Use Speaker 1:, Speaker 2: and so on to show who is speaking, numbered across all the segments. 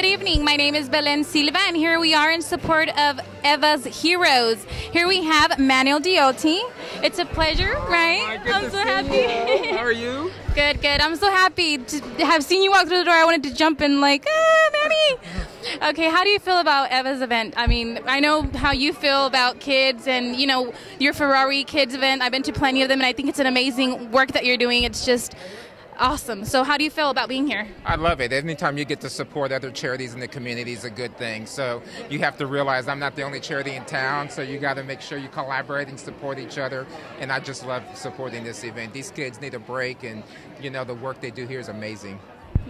Speaker 1: Good evening. My name is Belen Silva, and here we are in support of Eva's Heroes. Here we have Manuel Diotti. It's a pleasure, right? I'm so happy.
Speaker 2: How are you?
Speaker 1: Good, good. I'm so happy to have seen you walk through the door. I wanted to jump in like, Manny. Okay, how do you feel about Eva's event? I mean, I know how you feel about kids and, you know, your Ferrari Kids event. I've been to plenty of them, and I think it's an amazing work that you're doing. It's just awesome. So how do you feel about being here?
Speaker 2: I love it. Anytime you get to support other charities in the community is a good thing. So you have to realize I'm not the only charity in town, so you got to make sure you collaborate and support each other. And I just love supporting this event. These kids need a break, and, you know, the work they do here is amazing.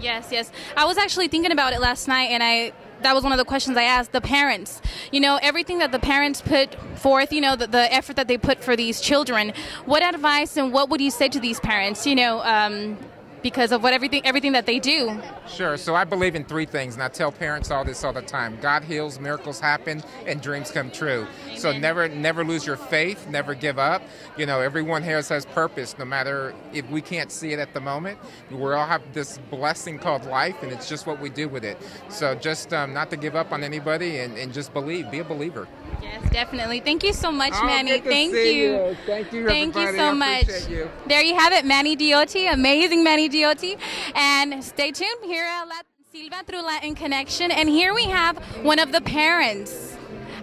Speaker 1: Yes, yes. I was actually thinking about it last night, and that was one of the questions I asked the parents. You know, everything that the parents put forth, you know, the effort that they put for these children. What advice and what would you say to these parents, you know, because of everything that they do?
Speaker 2: Sure. So I believe in three things, and I tell parents all this all the time. God heals, miracles happen, and dreams come true.
Speaker 1: Amen.
Speaker 2: So never lose your faith, never give up. You know, everyone here has purpose, no matter if we can't see it at the moment. We all have this blessing called life, and it's just what we do with it. So just not to give up on anybody, and just believe, be a believer.
Speaker 1: Yes, definitely. Thank you so much,
Speaker 2: Oh,
Speaker 1: Manny.
Speaker 2: good to
Speaker 1: Thank
Speaker 2: see
Speaker 1: you.
Speaker 2: Thank you,
Speaker 1: Thank you
Speaker 2: everybody.
Speaker 1: so
Speaker 2: I
Speaker 1: much.
Speaker 2: appreciate you.
Speaker 1: There you have it, Manny Diotti, amazing Manny Diotti. And stay tuned here at Belen Silva through Latin Connection. And here we have one of the parents.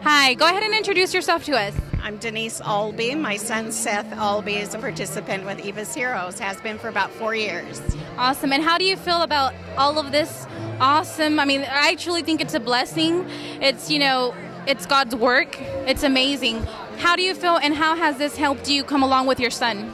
Speaker 1: Hi, go ahead and introduce yourself to us.
Speaker 3: I'm Denise Albee. My son Seth Albee is a participant with Eva's Heroes, has been for about 4 years.
Speaker 1: Awesome. And how do you feel about all of this? Awesome. I mean, I truly think it's a blessing. It's, you know, it's God's work. It's amazing. How do you feel, and how has this helped you come along with your son?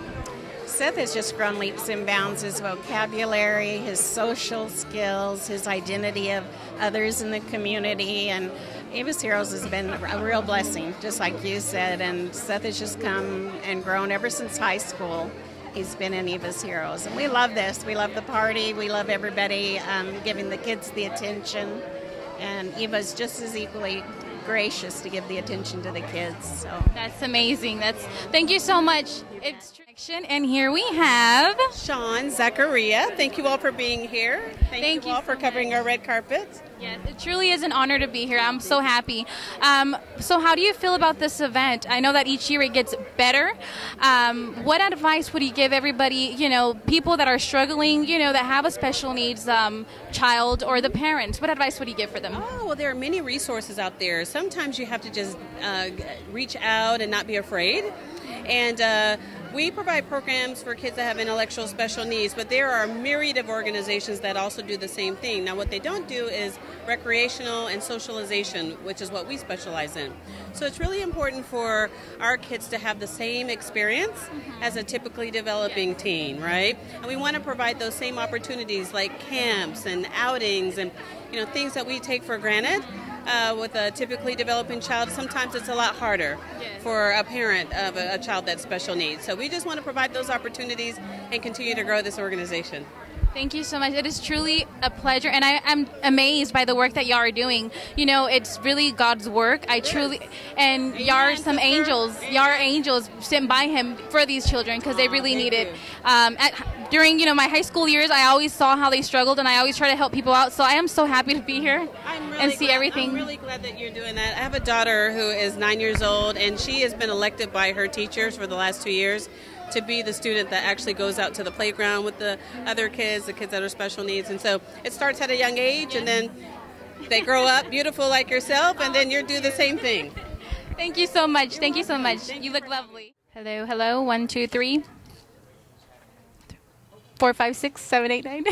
Speaker 3: Seth has just grown leaps and bounds. His vocabulary, his social skills, his identity of others in the community, and Eva's Heroes has been a real blessing, just like you said. And Seth has just come and grown ever since high school. He's been in Eva's Heroes, and we love this. We love the party. We love everybody giving the kids the attention, and Eva's just as equally gracious to give the attention to the kids. So
Speaker 1: That's amazing. Thank you so much. It's Traction, and here we have
Speaker 4: Sean, Zachariah. Thank you all for being here. Thank you all for covering our red carpet.
Speaker 1: Yes, it truly is an honor to be here. I'm so happy. So how do you feel about this event? I know that each year it gets better. What advice would you give everybody, you know, people that are struggling, you know, that have a special needs child, or the parents? What advice would you give for them?
Speaker 4: Oh, well, there are many resources out there. Sometimes you have to just reach out and not be afraid. And we provide programs for kids that have intellectual special needs, but there are a myriad of organizations that also do the same thing. Now, what they don't do is recreational and socialization, which is what we specialize in. So it's really important for our kids to have the same experience as a typically developing teen, right? And we want to provide those same opportunities like camps and outings and, you know, things that we take for granted. With a typically developing child, sometimes it's a lot harder for a parent of a child that's special needs. So we just want to provide those opportunities and continue to grow this organization.
Speaker 1: Thank you so much. It is truly a pleasure, and I'm amazed by the work that y'all are doing. You know, it's really God's work. And y'all are some angels. Y'all are angels sent by Him for these children, because they really need it. During, you know, my high school years, I always saw how they struggled, and I always try to help people out. So I am so happy to be here and see everything.
Speaker 4: I'm really glad that you're doing that. I have a daughter who is 9 years old, and she has been elected by her teachers for the last 2 years to be the student that actually goes out to the playground with the other kids, the kids that are special needs. And so it starts at a young age, and then they grow up beautiful like yourself, and then you do the same thing.
Speaker 1: Thank you so much. Thank you so much. You look lovely. Hello, hello. 1, 2, 3, 4, 5, 6, 7, 8, 9.